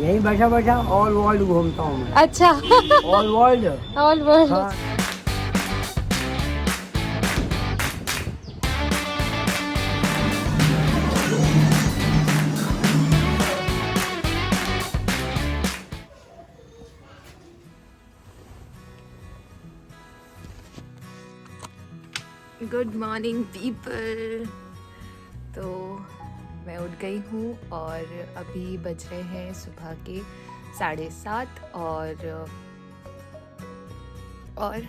यहीं बैठा बैठा ऑल वर्ल्ड घूमता हूँ मैं। अच्छा ऑल वर्ल्ड। All world. हाँ। Good morning people. तो मैं उठ गई हूँ और अभी बज रहे हैं सुबह के 7:30 और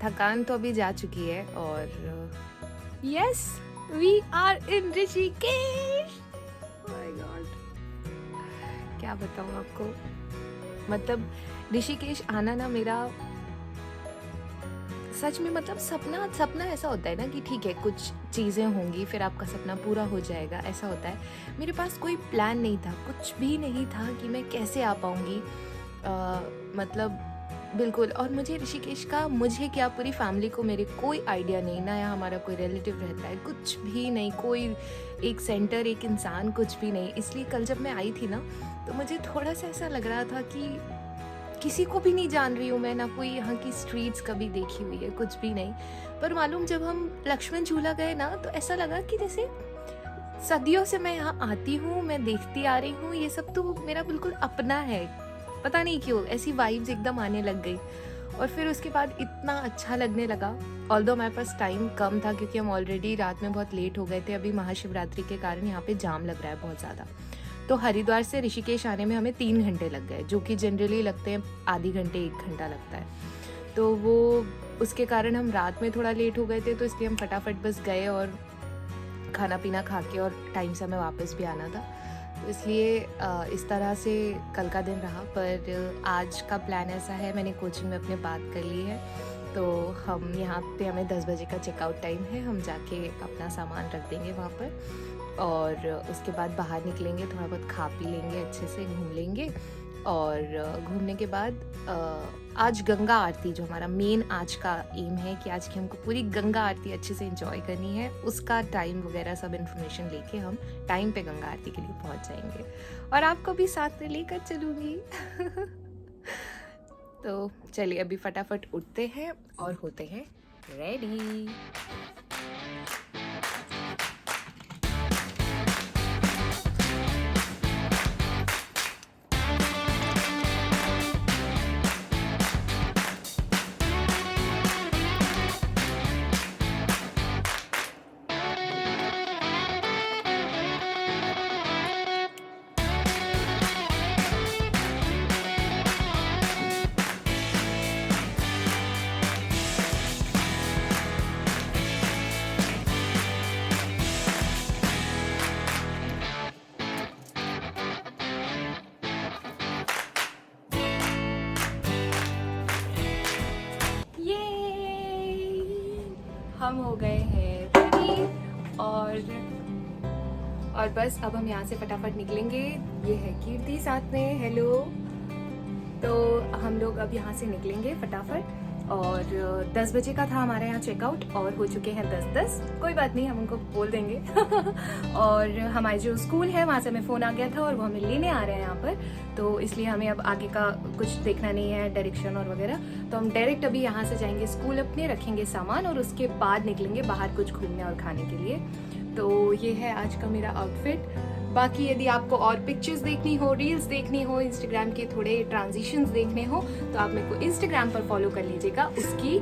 थकान तो अभी जा चुकी है और yes we are in Rishikesh. My god, क्या बताऊँ आपको, मतलब ऋषिकेश आना ना मेरा सच में मतलब सपना ऐसा होता है ना कि ठीक है कुछ चीज़ें होंगी फिर आपका सपना पूरा हो जाएगा, ऐसा होता है। मेरे पास कोई प्लान नहीं था, कुछ भी नहीं था कि मैं कैसे आ पाऊँगी, मतलब बिल्कुल। और मुझे ऋषिकेश का, मुझे क्या पूरी फैमिली को मेरे कोई आइडिया नहीं, ना यहाँ हमारा कोई रिलेटिव रहता है, कुछ भी नहीं, कोई एक सेंटर, एक इंसान, कुछ भी नहीं। इसलिए कल जब मैं आई थी ना तो मुझे थोड़ा सा ऐसा लग रहा था कि किसी को भी नहीं जान रही हूँ मैं, ना कोई यहाँ की स्ट्रीट्स कभी देखी हुई है, कुछ भी नहीं। पर मालूम जब हम लक्ष्मण झूला गए ना तो ऐसा लगा कि जैसे सदियों से मैं यहाँ आती हूँ, मैं देखती आ रही हूँ, ये सब तो मेरा बिल्कुल अपना है। पता नहीं क्यों ऐसी वाइब्स एकदम आने लग गई। और फिर उसके बाद इतना अच्छा लगने लगा। ऑल्दो हमारे पास टाइम कम था क्योंकि हम ऑलरेडी रात में बहुत लेट हो गए थे। अभी महाशिवरात्रि के कारण यहाँ पे जाम लग रहा है बहुत ज़्यादा। तो हरिद्वार से ऋषिकेश आने में हमें 3 घंटे लग गए, जो कि जनरली लगते हैं आधी घंटे 1 घंटा लगता है। तो वो उसके कारण हम रात में थोड़ा लेट हो गए थे, तो इसलिए हम फटाफट बस गए और खाना पीना खा के और टाइम से हमें वापस भी आना था। तो इसलिए इस तरह से कल का दिन रहा। पर आज का प्लान ऐसा है, मैंने कोचिंग में अपने बात कर ली है, तो हम यहाँ पे, हमें 10 बजे का चेकआउट टाइम है, हम जाके अपना सामान रख देंगे वहाँ पर और उसके बाद बाहर निकलेंगे, थोड़ा बहुत खा पी लेंगे, अच्छे से घूम लेंगे। और घूमने के बाद आज गंगा आरती, जो हमारा मेन आज का एम है कि आज की हमको पूरी गंगा आरती अच्छे से एंजॉय करनी है, उसका टाइम वगैरह सब इन्फॉर्मेशन लेके हम टाइम पे गंगा आरती के लिए पहुंच जाएंगे और आपको भी साथ में लेकर चलूँगी। तो चलिए अभी फटाफट उठते हैं और होते हैं रेडी। हम हो गए हैं रेडी और बस अब हम यहाँ से फटाफट निकलेंगे। ये है कीर्ति साथ में, हेलो। तो हम लोग अब यहाँ से निकलेंगे फटाफट और 10 बजे का था हमारे यहाँ चेकआउट और हो चुके हैं 10:10। कोई बात नहीं, हम उनको बोल देंगे। और हमारे जो स्कूल है वहाँ से हमें फ़ोन आ गया था और वो हमें लेने आ रहे हैं यहाँ पर, तो इसलिए हमें अब आगे का कुछ देखना नहीं है, डायरेक्शन और वगैरह। तो हम डायरेक्ट अभी यहाँ से जाएंगे स्कूल अपने, रखेंगे सामान और उसके बाद निकलेंगे बाहर कुछ घूमने और खाने के लिए। तो ये है आज का मेरा आउटफिट। बाकी यदि आपको और पिक्चर्स देखनी हो, रील्स देखनी हो, इंस्टाग्राम के थोड़े ट्रांजिशंस देखने हो तो आप मेरे को इंस्टाग्राम पर फॉलो कर लीजिएगा। उसकी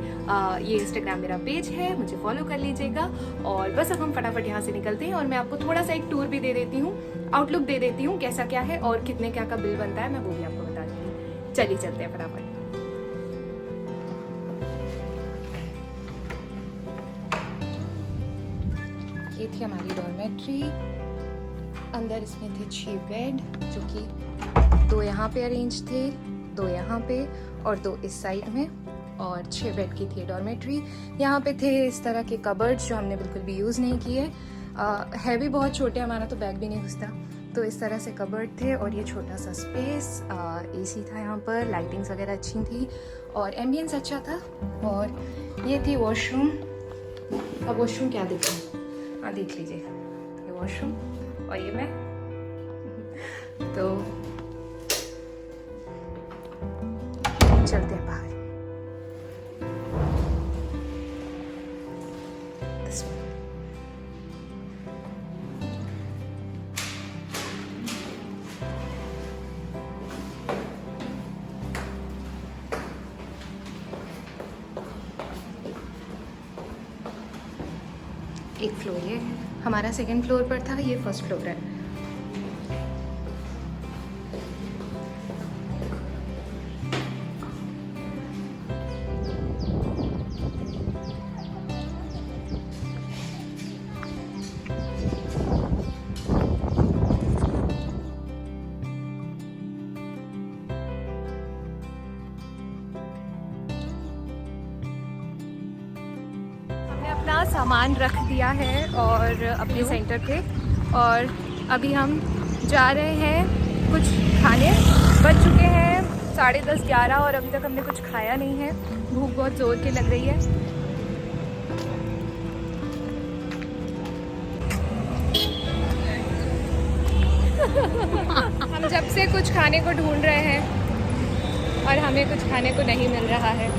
ये इंस्टाग्राम मेरा पेज है, मुझे फॉलो कर लीजिएगा। और बस अब हम फटाफट यहाँ से निकलते हैं और मैं आपको थोड़ा सा एक टूर भी दे देती हूँ, आउटलुक दे देती हूँ कैसा क्या है और कितने क्या का बिल बनता है, मैं वो भी आपको बता दूँगी। चलिए चलते हैं फटाफट। ये थी हमारी डॉर्मेट्री। अंदर इसमें थे 6 बेड, जो कि 2 यहाँ पे अरेंज थे, 2 यहाँ पे और 2 इस साइड में, और 6 बेड की थी डॉर्मेट्री। यहाँ पे थे इस तरह के कबर्ड्स जो हमने बिल्कुल भी यूज़ नहीं किए, है भी बहुत छोटे, हमारा तो बैग भी नहीं घुसता। तो इस तरह से कबर्ड थे और ये छोटा सा स्पेस, एसी था यहाँ पर, लाइटिंग्स वगैरह अच्छी थी और एम्बियंस अच्छा था। और ये थी वॉशरूम। अब वॉशरूम क्या देखूँ, हाँ देख लीजिए, ये वॉशरूम और ये मैं। तो चलते हैं बाहर। This one. एक फ्लोर ये हमारा सेकंड फ्लोर पर था, ये फर्स्ट फ्लोर है। अपना सामान रख दिया है और अपने सेंटर पे, और अभी हम जा रहे हैं कुछ खाने। बज चुके हैं 10:30-11 और अभी तक हमने कुछ खाया नहीं है। भूख बहुत ज़ोर की लग रही है। हम जब से कुछ खाने को ढूंढ रहे हैं और हमें कुछ खाने को नहीं मिल रहा है।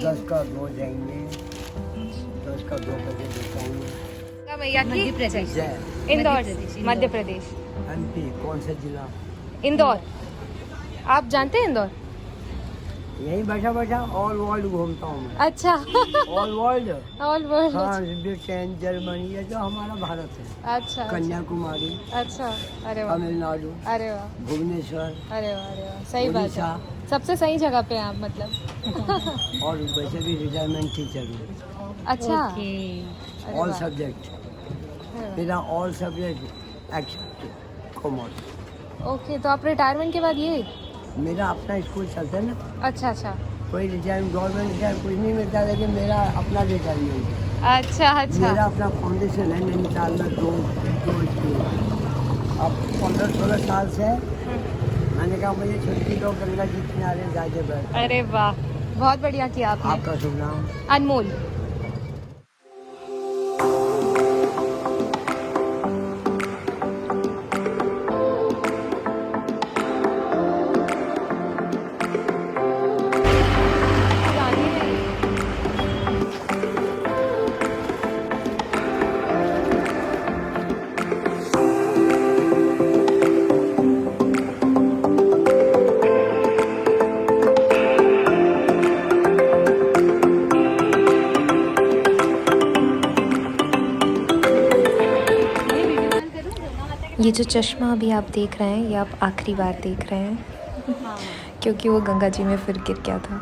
दस का 2 जाएंगे, 10 का 2 बजे दिखाएंगे। मैया की इंदौर, मध्य प्रदेश। MP कौन सा जिला? इंदौर। आप जानते हैं इंदौर? यही बैठा बैठा ऑल वर्ल्ड घूमता हूँ मैं। अच्छा। All world. All world. हाँ, ब्रिटेन, जर्मनी, ये जो हमारा भारत है। अच्छा। कन्याकुमारी। अच्छा, अरे वाह। तमिलनाडु। अरे वाह। भुवनेश्वर। अरे वाह, अरे वाह, सही बात है। सबसे सही जगह पे हैं आप मतलब। और वैसे भी रिटायरमेंट टीचर हूँ। अच्छा। ऑल सब्जेक्ट, मेरा all subject except commerce. Okay, तो आप रिटायरमेंट के बाद ये? मेरा अपना स्कूल चलता है ना। अच्छा अच्छा। कोई रिटायरमेंट गवर्नमेंट रिटायर कुछ नहीं मिलता, लेकिन मेरा अपना रिटायरमेंट है। अच्छा अच्छा। मेरा अपना फाउंडेशन है नैनीताल में, दो स्कूल। अब 15-16 साल से मैंने कहा मुझे छुट्टी दो, गंगा जी किनारे जाके बैठ। अरे वाह, बहुत बढ़िया किया आपने। आपका शुभ नाम? अनमोल। ये जो चश्मा अभी आप देख रहे हैं, ये आप आखिरी बार देख रहे हैं क्योंकि वो गंगा जी में फिर गिर गया था।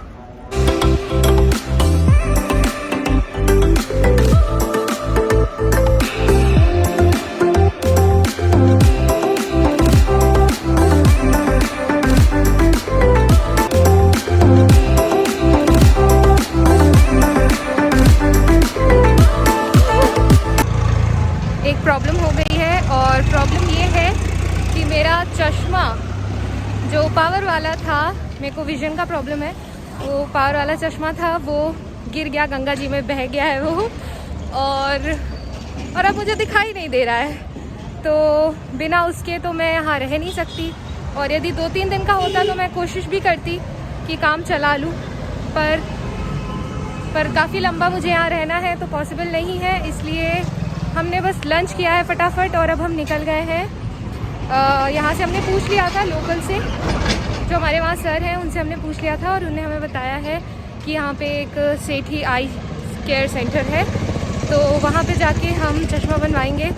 एक प्रॉब्लम हो गई है, और प्रॉब्लम ये है कि मेरा चश्मा जो पावर वाला था, मेरे को विजन का प्रॉब्लम है, वो पावर वाला चश्मा था वो गिर गया, गंगा जी में बह गया है वो, और अब मुझे दिखाई नहीं दे रहा है। तो बिना उसके तो मैं यहाँ रह नहीं सकती, और यदि 2-3 दिन का होता तो मैं कोशिश भी करती कि काम चला लूँ, पर काफ़ी लंबा मुझे यहाँ रहना है तो पॉसिबल नहीं है। इसलिए हमने बस लंच किया है फटाफट और अब हम निकल गए हैं। यहाँ से हमने पूछ लिया था लोकल से, जो हमारे वहाँ सर हैं उनसे हमने पूछ लिया था, और उन्होंने हमें बताया है कि यहाँ पे एक सेठी आई केयर सेंटर है, तो वहाँ पे जाके हम चश्मा बनवाएंगे।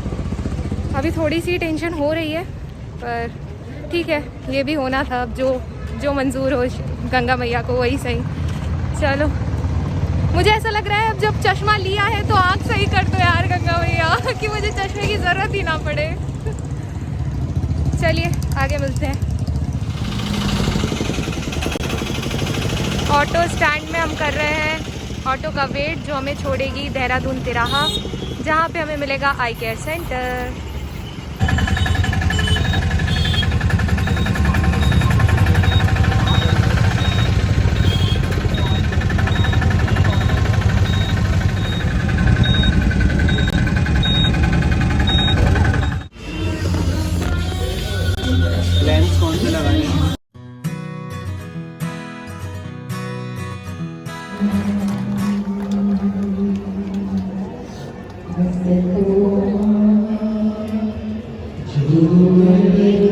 अभी थोड़ी सी टेंशन हो रही है, पर ठीक है, ये भी होना था। अब जो मंजूर हो गंगा मैया को वही सही। चलो, मुझे ऐसा लग रहा है अब जब चश्मा लिया है तो आँख सही कर दो यार गंगा मैया, कि मुझे चश्मे की ज़रूरत ही ना पड़े। चलिए आगे मिलते हैं। ऑटो स्टैंड में हम कर रहे हैं ऑटो का वेट, जो हमें छोड़ेगी देहरादून तिराहा, जहाँ पे हमें मिलेगा आई केयर सेंटर। लेंस कौन सा लगाएंगे? You